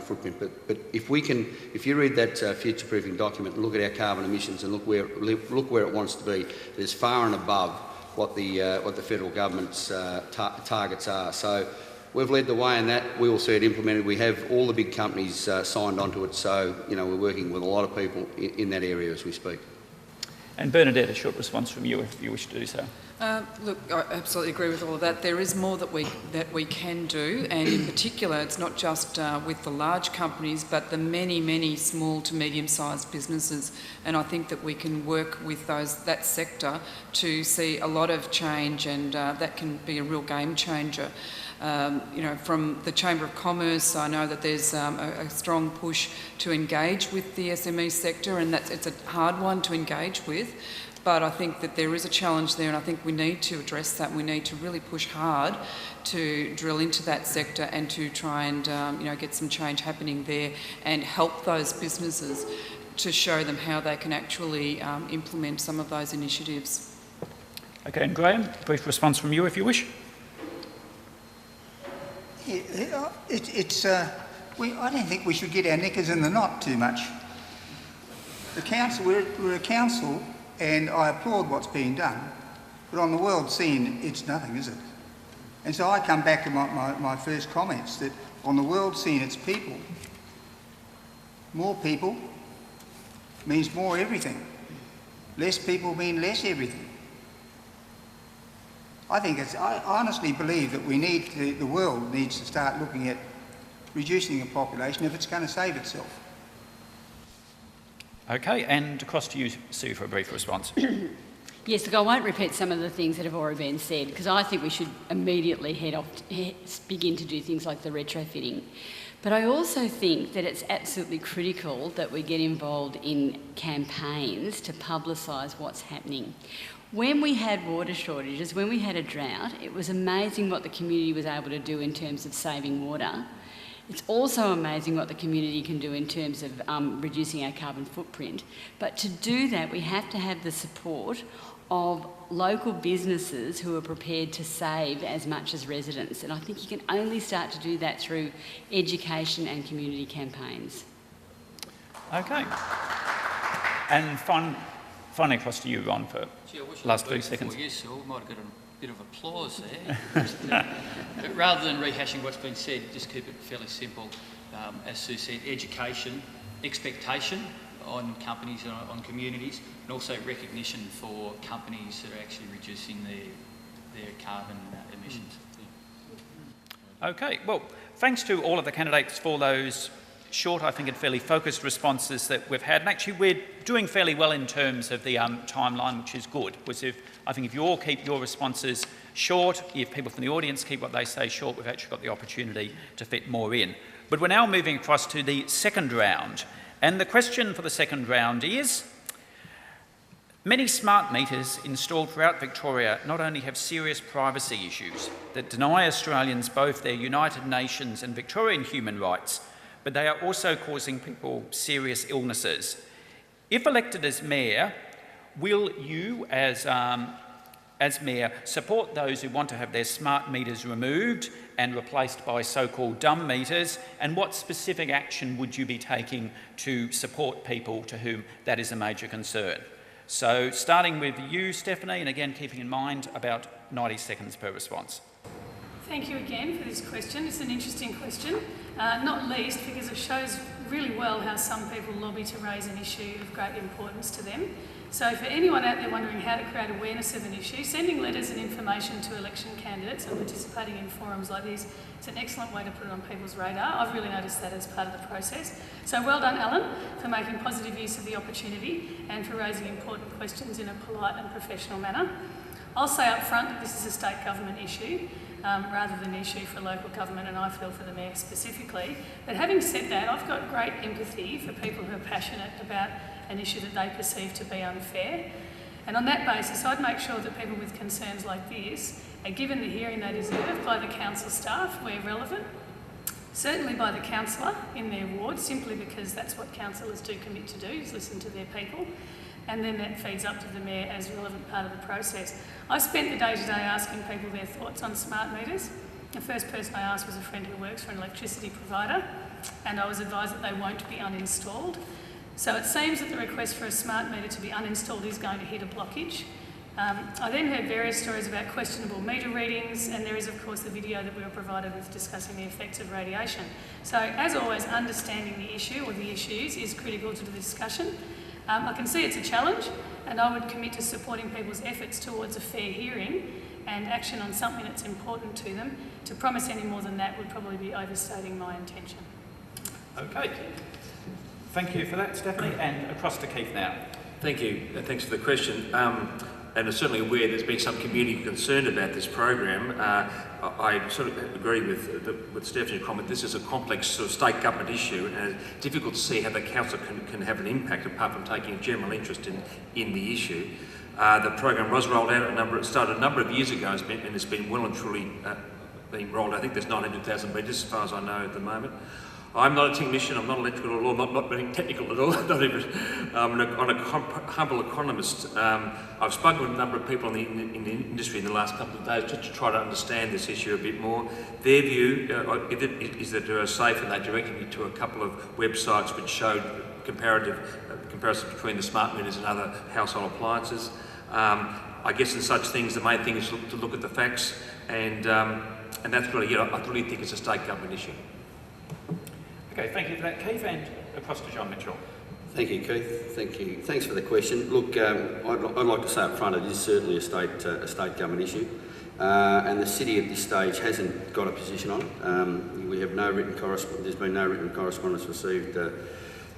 footprint. But if you read that future-proofing document and look at our carbon emissions and look where it wants to be, there's far and above what the federal government's targets are. So we've led the way in that. We will see it implemented. We have all the big companies signed onto it. So we're working with a lot of people in that area as we speak. And Bernadette, a short response from you if you wish to do so. Look, I absolutely agree with all of that. There is more that we can do, and in particular, it's not just with the large companies, but the many small to medium-sized businesses. And I think that we can work with that sector to see a lot of change, and that can be a real game changer. From the Chamber of Commerce, I know that there's a strong push to engage with the SME sector, and it's a hard one to engage with. But I think that there is a challenge there, and I think we need to address that. We need to really push hard to drill into that sector and to try and get some change happening there and help those businesses to show them how they can actually implement some of those initiatives. Okay, and Graham, a brief response from you if you wish. Yeah, I don't think we should get our knickers in the knot too much. The council, we're a council, and I applaud what's being done, but on the world scene, it's nothing, is it? And so I come back to my first comments, that on the world scene, it's people. More people means more everything. Less people mean less everything. I honestly believe that the world needs to start looking at reducing the population if it's going to save itself. Okay, and across to you, Sue, for a brief response. Yes, look, I won't repeat some of the things that have already been said, because I think we should immediately begin to do things like the retrofitting. But I also think that it's absolutely critical that we get involved in campaigns to publicise what's happening. When we had water shortages, when we had a drought, it was amazing what the community was able to do in terms of saving water. It's also amazing what the community can do in terms of reducing our carbon footprint. But to do that, we have to have the support of local businesses who are prepared to save as much as residents. And I think you can only start to do that through education and community campaigns. Okay. And finally across to you, Ron, for last 30 seconds. Yes, I might have got a bit of applause there. But rather than rehashing what's been said, just keep it fairly simple. As Sue said, education, expectation on companies and on communities, and also recognition for companies that are actually reducing their carbon emissions. Okay, well, thanks to all of the candidates for those short, I think, and fairly focused responses that we've had. And actually, we're doing fairly well in terms of the timeline, which is good. Because I think if you all keep your responses short, if people from the audience keep what they say short, we've actually got the opportunity to fit more in. But we're now moving across to the second round. And the question for the second round is, many smart meters installed throughout Victoria not only have serious privacy issues that deny Australians both their United Nations and Victorian human rights, but they are also causing people serious illnesses. If elected as Mayor, will you, as Mayor, support those who want to have their smart meters removed and replaced by so-called dumb meters? And what specific action would you be taking to support people to whom that is a major concern? So starting with you, Stephanie, and again keeping in mind about 90 seconds per response. Thank you again for this question. It's an interesting question, not least because it shows really well how some people lobby to raise an issue of great importance to them. So for anyone out there wondering how to create awareness of an issue, sending letters and information to election candidates and participating in forums like this is an excellent way to put it on people's radar. I've really noticed that as part of the process. So well done, Alan, for making positive use of the opportunity and for raising important questions in a polite and professional manner. I'll say up front that this is a state government issue rather than an issue for local government, and I feel for the Mayor specifically. But having said that, I've got great empathy for people who are passionate about an issue that they perceive to be unfair. And on that basis, I'd make sure that people with concerns like this are given the hearing they deserve by the council staff where relevant, certainly by the councillor in their ward, simply because that's what councillors do commit to do, is listen to their people. And then that feeds up to the Mayor as a relevant part of the process. I spent the day today asking people their thoughts on smart meters. The first person I asked was a friend who works for an electricity provider. and I was advised that they won't be uninstalled. So it seems that the request for a smart meter to be uninstalled is going to hit a blockage. I then heard various stories about questionable meter readings, and there is of course the video that we were provided with discussing the effects of radiation. So as always, understanding the issue or the issues is critical to the discussion. I can see it's a challenge, and I would commit to supporting people's efforts towards a fair hearing and action on something that's important to them. To promise any more than that would probably be overstating my intention. Okay. Thank you for that, Stephanie. And across to Keith now. Thank you. Thanks for the question. And I'm certainly aware there's been some community concern about this program. I sort of agree with Stephanie's comment. This is a complex sort of state government issue, and it's difficult to see how the council can have an impact apart from taking a general interest in the issue. The program was rolled out it started a number of years ago, and it's been well and truly being rolled out. I think there's 900,000 metres as far as I know at the moment. I'm not a technician, I'm not electrical at all, not being technical at all, not even, I'm a humble economist. I've spoken with a number of people in the industry in the last couple of days just to try to understand this issue a bit more. Their view is that they're safe, and they directed me to a couple of websites which showed comparison between the smart meters and other household appliances. I guess in such things, the main thing is to look at the facts, and that's really it. I really think it's a state government issue. Okay, thank you for that, Keith, and across to John Mitchell. Thank you, Keith. Thank you. Thanks for the question. Look, I'd like to say up front, it is certainly a state government issue, and the city at this stage hasn't got a position on it. We have no written correspondence. There's been no written correspondence received.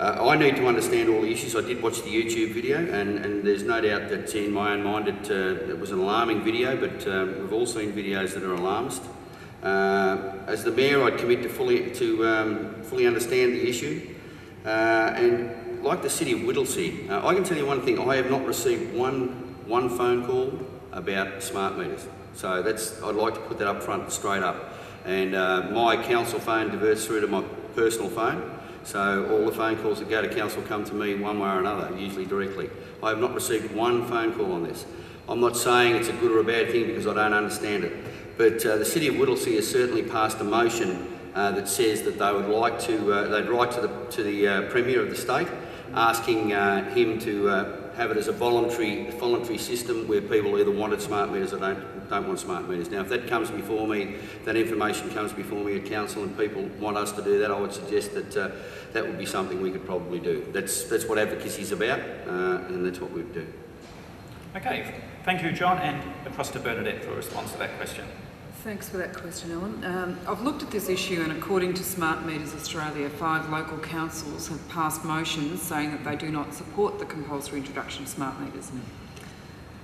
I need to understand all the issues. I did watch the YouTube video, and there's no doubt that in my own mind it was an alarming video, but we've all seen videos that are alarmist. As the Mayor, I'd commit to fully understand the issue, and like the City of Whittlesea, I can tell you one thing: I have not received one phone call about smart meters. So I'd like to put that up front, straight up. And my council phone diverts through to my personal phone, so all the phone calls that go to council come to me one way or another, usually directly. I have not received one phone call on this. I'm not saying it's a good or a bad thing because I don't understand it. But the City of Whittlesea has certainly passed a motion that says that they would like to, they'd write to the Premier of the state, asking him to have it as a voluntary system where people either wanted smart meters or don't want smart meters. Now, if that comes before me, that information comes before me at council, and people want us to do that, I would suggest that that would be something we could probably do. That's what advocacy is about, and that's what we'd do. Okay, thank you, John, and across to Bernadette for a response to that question. Thanks for that question, Ellen. I've looked at this issue, and according to Smart Meters Australia, 5 local councils have passed motions saying that they do not support the compulsory introduction of smart meters.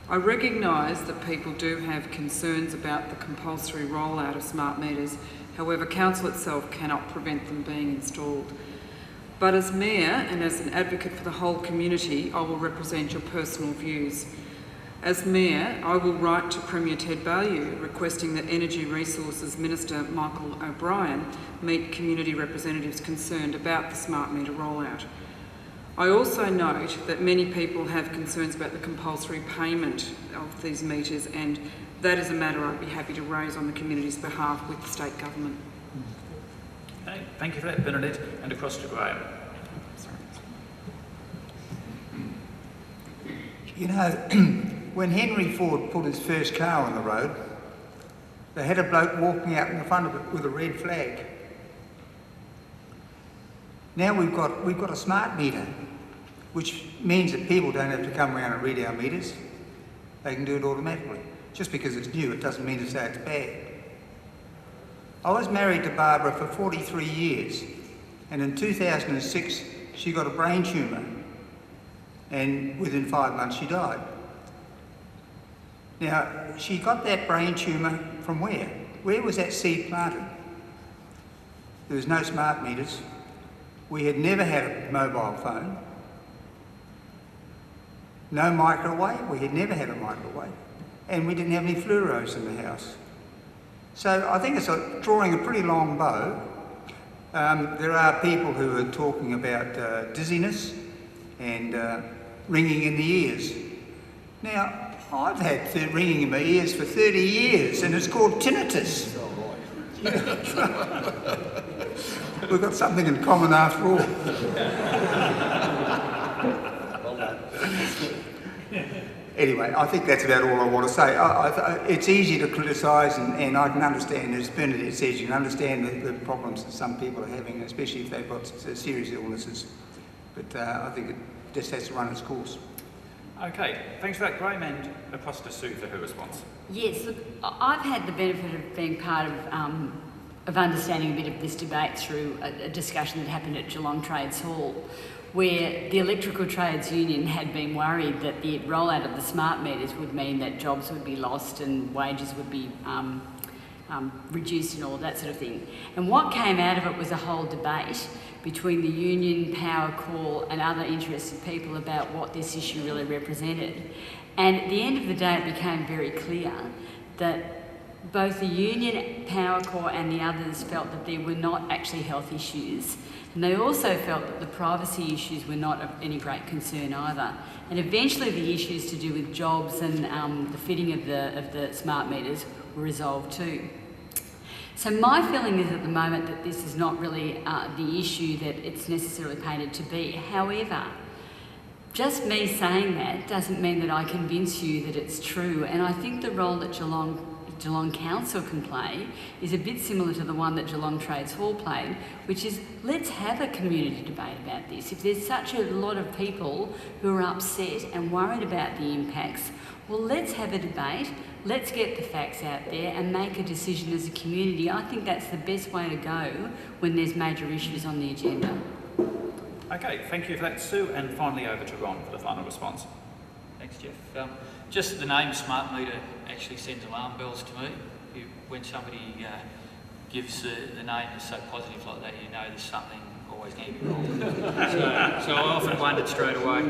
I recognise that people do have concerns about the compulsory rollout of smart meters. However, council itself cannot prevent them being installed. But as Mayor and as an advocate for the whole community, I will represent your personal views. As Mayor, I will write to Premier Ted Baillieu requesting that Energy Resources Minister Michael O'Brien meet community representatives concerned about the smart meter rollout. I also note that many people have concerns about the compulsory payment of these meters, and that is a matter I'd be happy to raise on the community's behalf with the state government. Okay, thank you for that, Bernadette, and across to Graham. You know, when Henry Ford put his first car on the road, they had a bloke walking out in the front of it with a red flag. Now we've got a smart meter, which means that people don't have to come around and read our meters. They can do it automatically. Just because it's new, it doesn't mean to say it's bad. I was married to Barbara for 43 years, and in 2006 she got a brain tumour, and within 5 months she died. Now, she got that brain tumour from where? Where was that seed planted? There was no smart meters. We had never had a mobile phone. No microwave. We had never had a microwave. And we didn't have any fluoros in the house. So I think it's drawing a pretty long bow. There are people who are talking about dizziness and ringing in the ears. Now, I've had ringing in my ears for 30 years, and it's called tinnitus. we've got something in common after all. Anyway, I think that's about all I want to say. It's easy to criticise, and I can understand, as Bernadette says, you can understand the problems that some people are having, especially if they've got serious illnesses. But I think it just has to run its course. Okay, thanks for that, Graham, and across to Sue for her response. Yes, look, I've had the benefit of being part of understanding a bit of this debate through a discussion that happened at Geelong Trades Hall, where the Electrical Trades Union had been worried that the rollout of the smart meters would mean that jobs would be lost and wages would be reduced and all that sort of thing. And what came out of it was a whole debate between the union, power call and other interested people about what this issue really represented. And at the end of the day, it became very clear that both the union, power core and the others felt that there were not actually health issues. And they also felt that the privacy issues were not of any great concern either. And eventually the issues to do with jobs and the fitting of the smart meters were resolved too. So my feeling is at the moment that this is not really the issue that it's necessarily painted to be. However, just me saying that doesn't mean that I convince you that it's true. And I think the role that Geelong Council can play is a bit similar to the one that Geelong Trades Hall played, which is let's have a community debate about this. If there's such a lot of people who are upset and worried about the impacts, well, let's have a debate, let's get the facts out there and make a decision as a community. I think that's the best way to go when there's major issues on the agenda. Okay, thank you for that, Sue, and finally over to Ron for the final response. Thanks, Jeff. Just the name smart meter actually sends alarm bells to me. When somebody gives the name that's so positive like that, you know there's something always going to be wrong. so I often wondered straight away.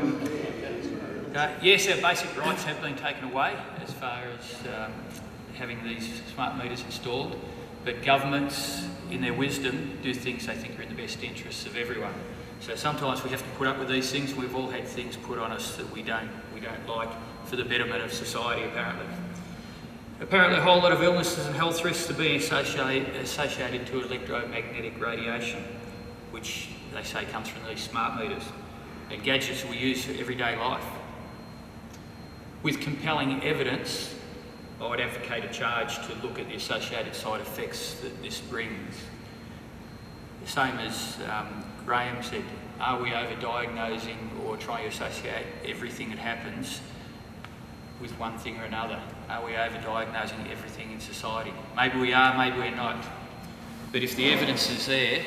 Yes, our basic rights have been taken away as far as having these smart meters installed, but governments, in their wisdom, do things they think are in the best interests of everyone. So sometimes we have to put up with these things. We've all had things put on us that we don't like for the betterment of society, apparently. Apparently a whole lot of illnesses and health risks are being associated to electromagnetic radiation, which they say comes from these smart meters and gadgets we use for everyday life. With compelling evidence, I would advocate a charge to look at the associated side effects that this brings. The same as Graham said, are we over-diagnosing or trying to associate everything that happens with one thing or another? Are we over-diagnosing everything in society? Maybe we are, maybe we're not. But if the evidence is there,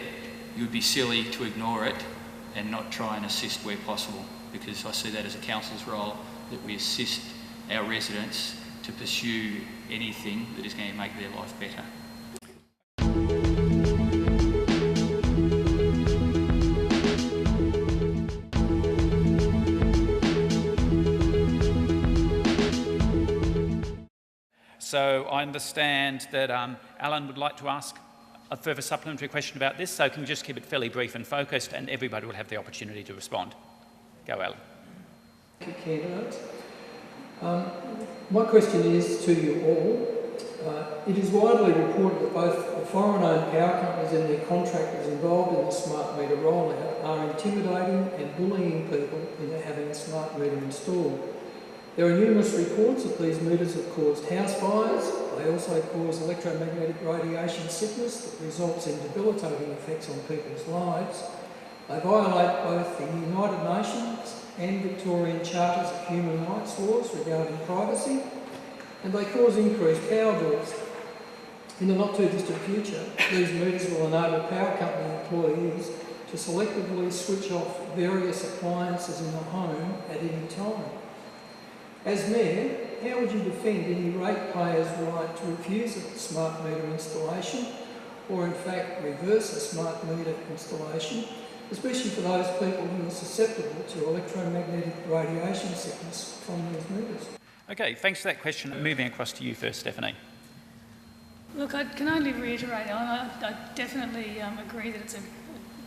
you'd be silly to ignore it and not try and assist where possible, because I see that as a council's role, that we assist our residents to pursue anything that is going to make their life better. So I understand that Alan would like to ask a further supplementary question about this, so can you just keep it fairly brief and focused and everybody will have the opportunity to respond. Go, Alan. Thank you, candidate. My question is to you all. It is widely reported that both the foreign-owned power companies and their contractors involved in the smart meter rollout are intimidating and bullying people into having a smart meter installed. There are numerous reports that these meters have caused house fires. They also cause electromagnetic radiation sickness that results in debilitating effects on people's lives. They violate both the United Nations and Victorian Charters of Human Rights laws regarding privacy, and they cause increased power bills. In the not too distant future, these meters will enable power company employees to selectively switch off various appliances in the home at any time. As Mayor, how would you defend any ratepayer's right to refuse a smart meter installation, or in fact reverse a smart meter installation, especially for those people who are susceptible to electromagnetic radiation sickness from these meters? Okay, thanks for that question. Moving across to you first, Stephanie. Look, I can only reiterate, Alan, I definitely agree that it's a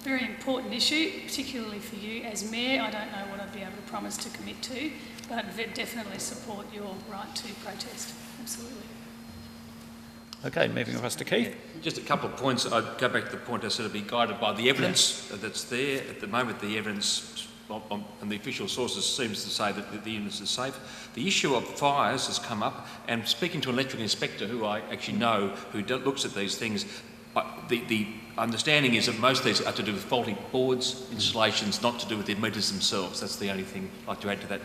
very important issue, particularly for you as Mayor. I don't know what I'd be able to promise to commit to, but definitely support your right to protest. Absolutely. Okay, moving across to Keith. Just a couple of points. I'd go back to the point I said to be guided by the evidence that's there. At the moment, the evidence and the official sources seems to say that the units are safe. The issue of fires has come up, and speaking to an electrical inspector who I actually know, who looks at these things, the understanding is that most of these are to do with faulty boards, installations, not to do with the meters themselves. That's the only thing I'd like to add to that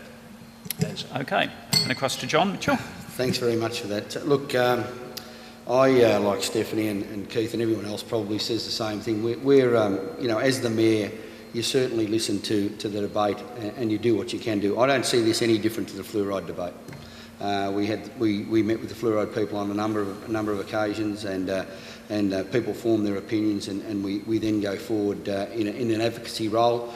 answer. Okay, and across to John Mitchell. Thanks very much for that. Look, I, like Stephanie and Keith and everyone else, probably says the same thing. We're you know, as the Mayor, you certainly listen to the debate and you do what you can do. I don't see this any different to the fluoride debate. We met with the fluoride people on a number of occasions, and people form their opinions, and we then go forward in an advocacy role.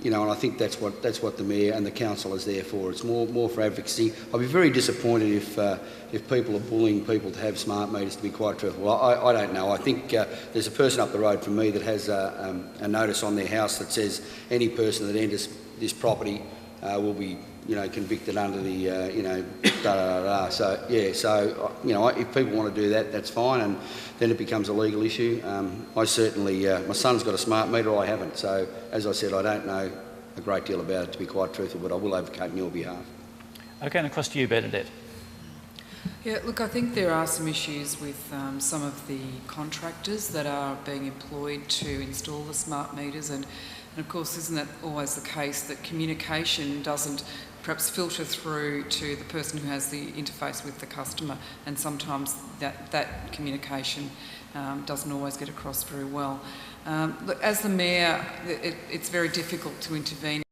You know, and I think that's what the Mayor and the Council is there for. It's more for advocacy. I'd be very disappointed if people are bullying people to have smart meters, to be quite truthful. I don't know. I think there's a person up the road from me that has a notice on their house that says any person that enters this property will be, you know, convicted under the, you know, da-da-da-da. So, yeah, so, you know, if people want to do that, that's fine, and then it becomes a legal issue. I certainly, my son's got a smart meter, I haven't, so as I said, I don't know a great deal about it, to be quite truthful, but I will advocate on your behalf. Okay, and across to you, Bernadette. Yeah, look, I think there are some issues with some of the contractors that are being employed to install the smart meters, and of course, isn't that always the case, that communication doesn't perhaps filter through to the person who has the interface with the customer, and sometimes that communication doesn't always get across very well. Look, as the Mayor, it's very difficult to intervene